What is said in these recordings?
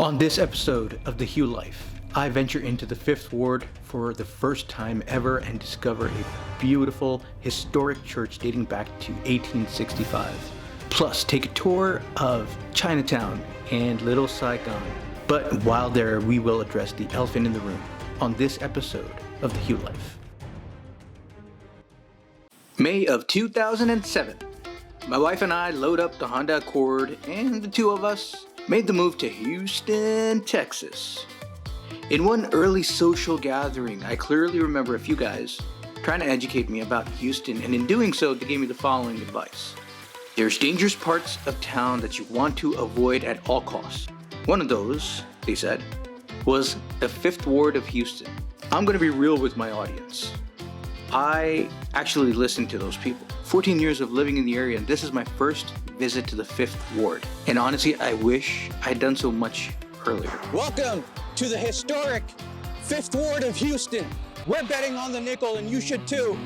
On this episode of The Hugh Life, I venture into the Fifth Ward for the first time ever and discover a beautiful, historic church dating back to 1865. Plus, take a tour of Chinatown and Little Saigon. But while there, we will address the elephant in the room on this episode of The Hugh Life. May of 2007. My wife and I load up the Honda Accord, and the two of us made the move to Houston, Texas. In one early social gathering, I clearly remember a few guys trying to educate me about Houston, and in doing so, they gave me the following advice. There's dangerous parts of town that you want to avoid at all costs. One of those, they said, was the Fifth Ward of Houston. I'm going to be real with my audience. I actually listened to those people. 14 years of living in the area, and this is my first visit to the Fifth Ward. And honestly, I wish I'd done so much earlier. Welcome to the historic Fifth Ward of Houston. We're betting on the nickel, and you should too.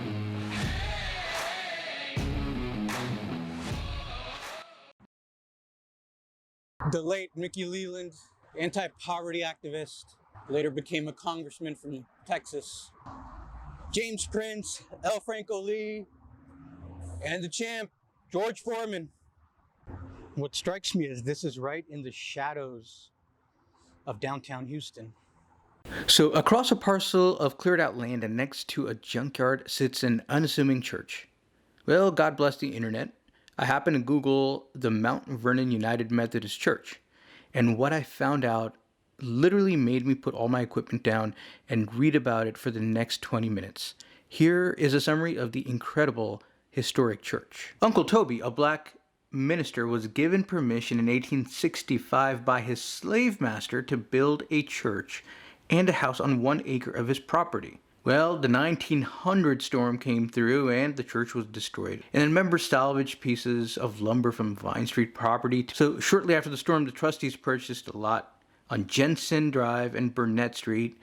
The late Mickey Leland, anti-poverty activist, later became a congressman from Texas. James Prince, L. Franco Lee, and the champ, George Foreman. What strikes me is this is right in the shadows of downtown Houston. So across a parcel of cleared out land and next to a junkyard sits an unassuming church. Well, God bless the internet. I happened to Google the Mount Vernon United Methodist Church, and what I found out literally made me put all my equipment down and read about it for the next 20 minutes. Here is a summary of the incredible historic church. Uncle Toby, a black minister, was given permission in 1865 by his slave master to build a church and a house on 1 acre of his property. Well, the 1900 storm came through and the church was destroyed. And then members salvaged pieces of lumber from Vine Street property. So shortly after the storm, the trustees purchased a lot on Jensen Drive and Burnett Street,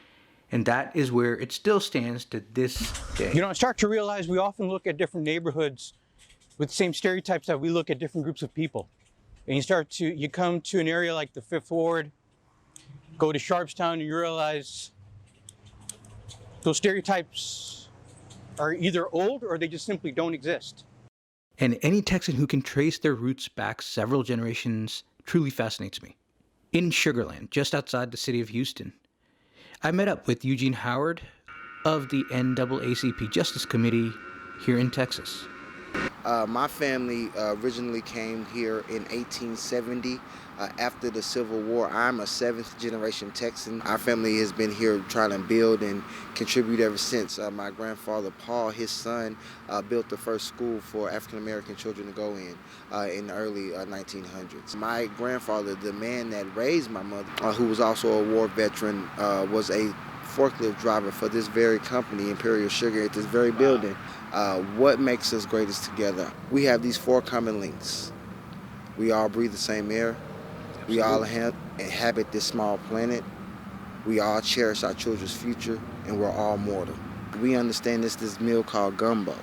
and that is where it still stands to this day. You know, I start to realize we often look at different neighborhoods with the same stereotypes that we look at different groups of people. And you come to an area like the Fifth Ward, go to Sharpstown, and you realize those stereotypes are either old or they just simply don't exist. And any Texan who can trace their roots back several generations truly fascinates me. In Sugarland, just outside the city of Houston, I met up with Eugene Howard of the NAACP Justice Committee here in Texas. My family originally came here in 1870 after the Civil War. I'm a seventh generation Texan. Our family has been here trying to build and contribute ever since. My grandfather, Paul, his son, built the first school for African American children to go in the early 1900s. My grandfather, the man that raised my mother, who was also a war veteran, was a forklift driver for this very company, Imperial Sugar, at this very building. What makes us greatest together? We have these four common links. We all breathe the same air. We all inhabit this small planet. We all cherish our children's future, and we're all mortal. We understand this meal called gumbo.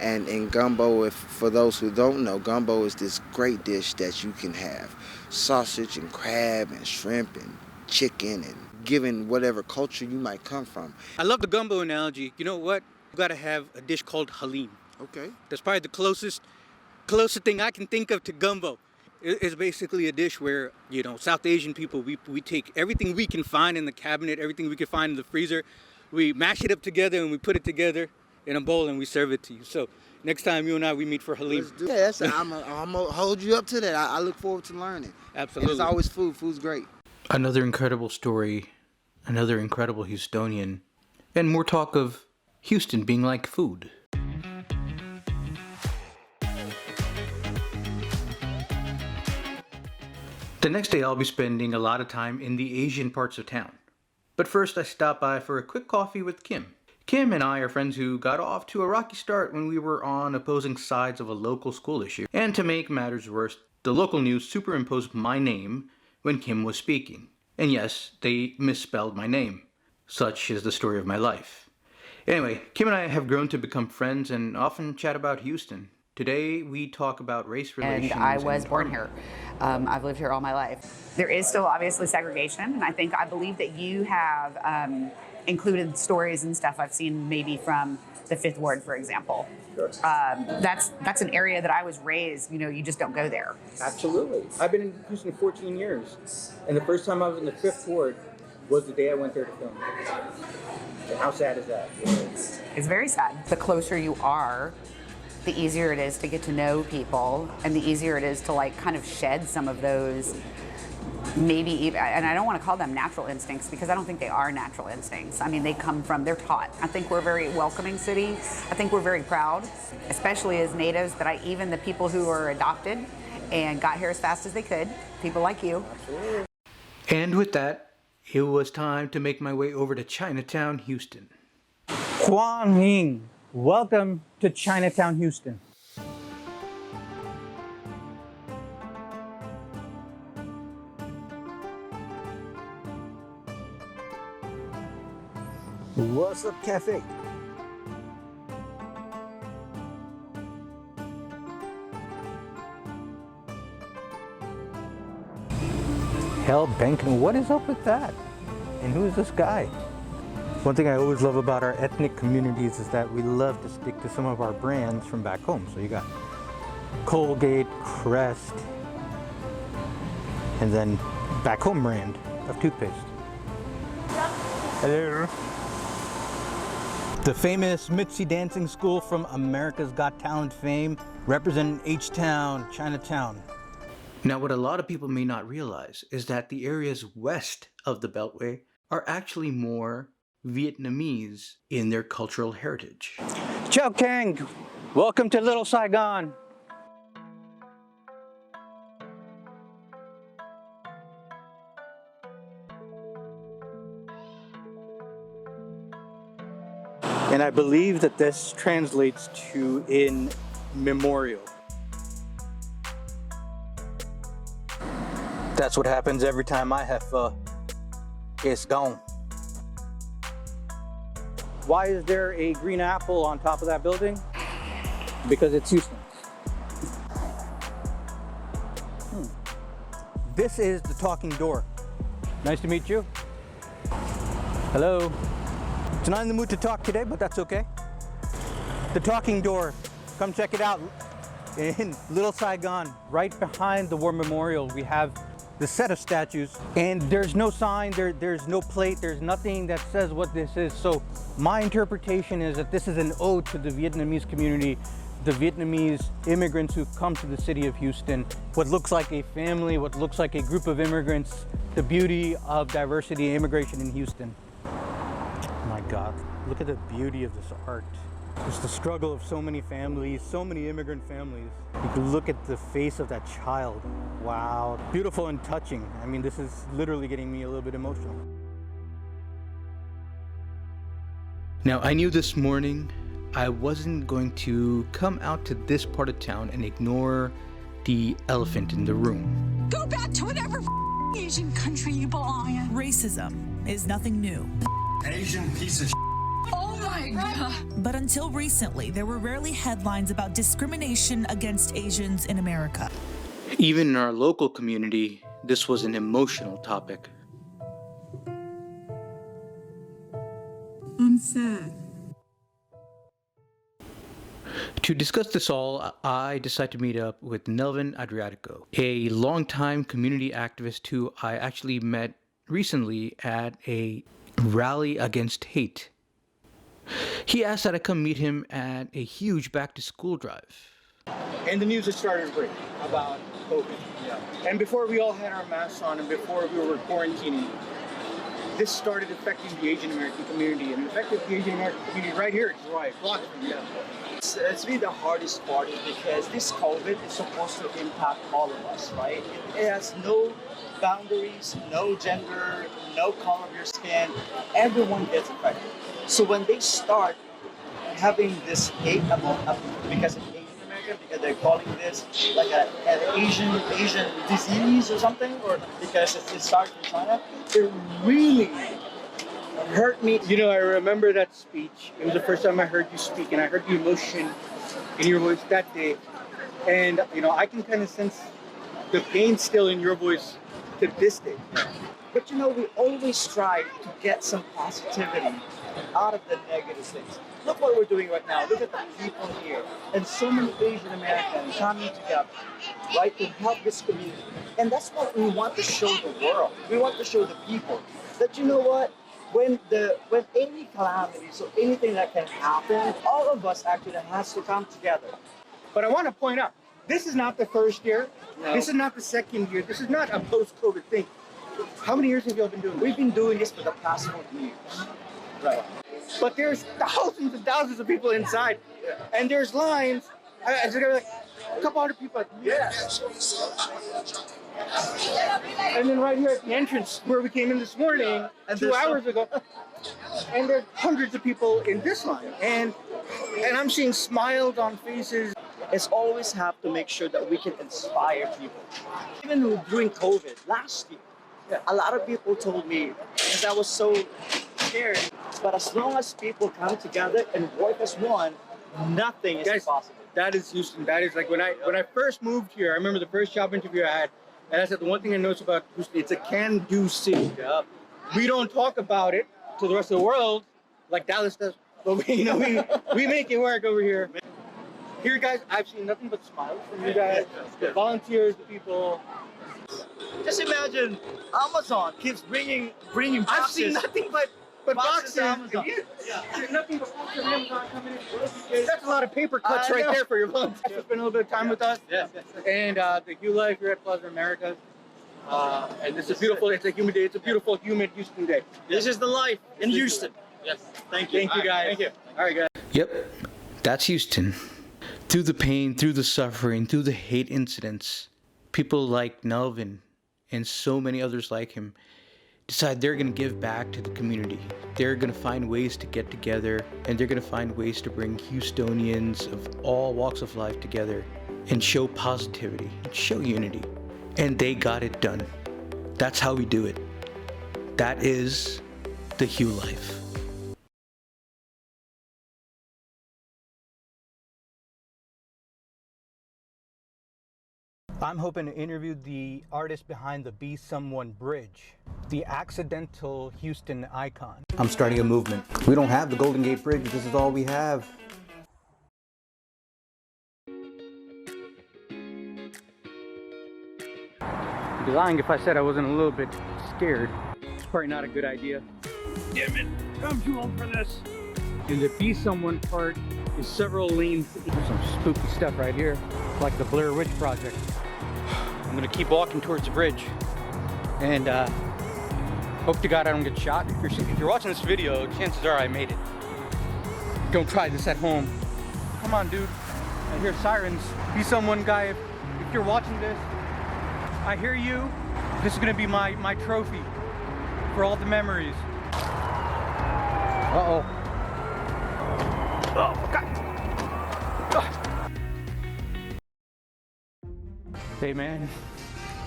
And in gumbo, for those who don't know, gumbo is this great dish that you can have. Sausage and crab and shrimp and chicken, and given whatever culture you might come from. I love the gumbo analogy. You know what? You gotta have a dish called halim. Okay. That's probably the closest thing I can think of to gumbo. It's basically a dish where, you know, South Asian people, we take everything we can find in the cabinet, everything we can find in the freezer, we mash it up together and we put it together in a bowl and we serve it to you. So next time you and I, we meet for halim. Yeah, I'm gonna hold you up to that. I look forward to learning. Absolutely. And it's always food. Food's great. Another incredible story, another incredible Houstonian, and more talk of Houston being like food. The next day I'll be spending a lot of time in the Asian parts of town. But first I stop by for a quick coffee with Kim. Kim and I are friends who got off to a rocky start when we were on opposing sides of a local school issue. And to make matters worse, the local news superimposed my name when Kim was speaking. And yes, they misspelled my name. Such is the story of my life. Anyway, Kim and I have grown to become friends and often chat about Houston. Today we talk about race relations. And I was born Parliament. here. I've lived here all my life. There is still obviously segregation, and I believe that you have included stories and stuff I've seen maybe from the Fifth Ward, for example. Sure. That's an area that I was raised. You just don't go there. Absolutely. I've been in Houston 14 years, and the first time I was in the Fifth Ward was the day I went there to film. And how sad is that? It's very sad. The closer you are, the easier it is to get to know people, and the easier it is to kind of shed some of those, maybe even, and I don't want to call them natural instincts because I don't think they are natural instincts. I mean, they're taught. I think we're a very welcoming city. I think we're very proud, especially as natives, even the people who are adopted and got here as fast as they could, people like you. Absolutely. And with that, it was time to make my way over to Chinatown, Houston. Huan Ning, welcome to Chinatown, Houston. What's up, cafe? Hell, Benkin, what is up with that? And who is this guy? One thing I always love about our ethnic communities is that we love to stick to some of our brands from back home. So you got Colgate, Crest, and then back home brand of toothpaste. Hello. The famous Mitzi Dancing School from America's Got Talent fame, representing H-Town, Chinatown. Now, what a lot of people may not realize is that the areas west of the Beltway are actually more Vietnamese in their cultural heritage. Chào Kang, welcome to Little Saigon. And I believe that this translates to in memorial. That's what happens every time I have it's gone. Why is there a green apple on top of that building? Because it's Houston. This is the talking door. Nice to meet you. Hello. It's not in the mood to talk today, but that's okay. The talking door. Come check it out. In Little Saigon, right behind the War Memorial, we have the set of statues, and there's no sign, there's no plate, there's nothing that says what this is. So my interpretation is that this is an ode to the Vietnamese community, the Vietnamese immigrants who've come to the city of Houston, what looks like a family, what looks like a group of immigrants, the beauty of diversity and immigration in Houston. My God, look at the beauty of this art. It's the struggle of so many families, so many immigrant families. You can look at the face of that child. Wow, beautiful and touching. I mean, this is literally getting me a little bit emotional. Now, I knew this morning I wasn't going to come out to this part of town and ignore the elephant in the room. Go back to whatever Asian country you belong in. Racism is nothing new. Asian piece of Oh my God. But until recently, there were rarely headlines about discrimination against Asians in America. Even in our local community, this was an emotional topic. I'm sad. To discuss this all, I decided to meet up with Nelvin Adriatico, a longtime community activist who I actually met recently at a rally against hate. He asked that I come meet him at a huge back-to-school drive. And the news has started to break about COVID. Yeah. And before we all had our masks on and before we were quarantining, this started affecting the Asian American community, and it affected the Asian American community right here at Drive, blocks from here. It's really the hardest part because this COVID is supposed to impact all of us, right? It has no boundaries, no gender, no color of your skin. Everyone gets affected. So when they start having this hate because of Asian American, because they're calling this like an Asian disease or something, or because it started from China, it really hurt me. You know, I remember that speech. It was the first time I heard you speak, and I heard the emotion in your voice that day. And, you know, I can kind of sense the pain still in your voice to this day. But you know, we always strive to get some positivity out of the negative things. Look what we're doing right now. Look at the people here. And so many Asian Americans coming together, right, to help this community. And that's what we want to show the world. We want to show the people that, you know what, when any calamities or anything that can happen, all of us actually has to come together. But I want to point out, this is not the first year. No. This is not the second year. This is not a post-COVID thing. How many years have you all been doing this? We've been doing this for the past 40 years. Right. But there's thousands and thousands of people inside, and there's lines. I said, like a couple hundred people. Yeah. And then right here at the entrance where we came in this morning, And 2 hours ago, and there's hundreds of people in this line, and I'm seeing smiles on faces. It's always have to make sure that we can inspire people. Even during COVID last year, a lot of people told me, because I was so scared, but as long as people come together and work as one, nothing is impossible. That is Houston. That is like when I first moved here, I remember the first job interview I had, and I said the one thing I noticed about Houston, it's a can-do city. Yeah. We don't talk about it to the rest of the world like Dallas does, but we make it work over here. Here, guys, I've seen nothing but smiles from you guys, the volunteers, the people. Just imagine Amazon keeps bringing boxes. I've seen nothing but boxes. to Amazon. There's nothing but boxes from Amazon coming in. That's a lot of paper cuts right there for your volunteers. Spend a little bit of time with us. Yes. And the Hugh Life here at Plaza America. And this is beautiful. It's a humid day. It's a beautiful, humid Houston day. This is the life in Houston. Yes. Thank you. Thank you, guys. Thank you. All right, guys. Yep, that's Houston. Through the pain, through the suffering, through the hate incidents, people like Nelvin and so many others like him decide they're going to give back to the community. They're going to find ways to get together, and they're going to find ways to bring Houstonians of all walks of life together and show positivity and show unity. And they got it done. That's how we do it. That is the Hugh Life. I'm hoping to interview the artist behind the Be Someone Bridge, the accidental Houston icon. I'm starting a movement. We don't have the Golden Gate Bridge. This is all we have. I'd be lying if I said I wasn't a little bit scared. It's probably not a good idea. Damn it, I'm too old for this. And the Be Someone part is several lanes. There's some spooky stuff right here, like the Blair Witch Project. I'm gonna keep walking towards the bridge, and hope to God I don't get shot. If you're watching this video, chances are I made it. Don't try this at home. Come on, dude. I hear sirens. Be Someone guy. If you're watching this, I hear you. This is gonna be my trophy for all the memories. Uh-oh. Oh, God. Hey, man.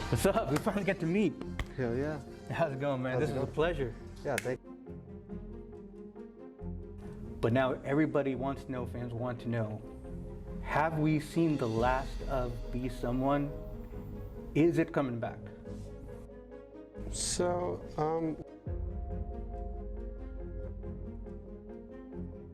What's up? We finally get to meet. Hell yeah. How's it going, man? This is a pleasure. Yeah, thank you. But now everybody wants to know, fans want to know, have we seen the last of Be Someone? Is it coming back? So,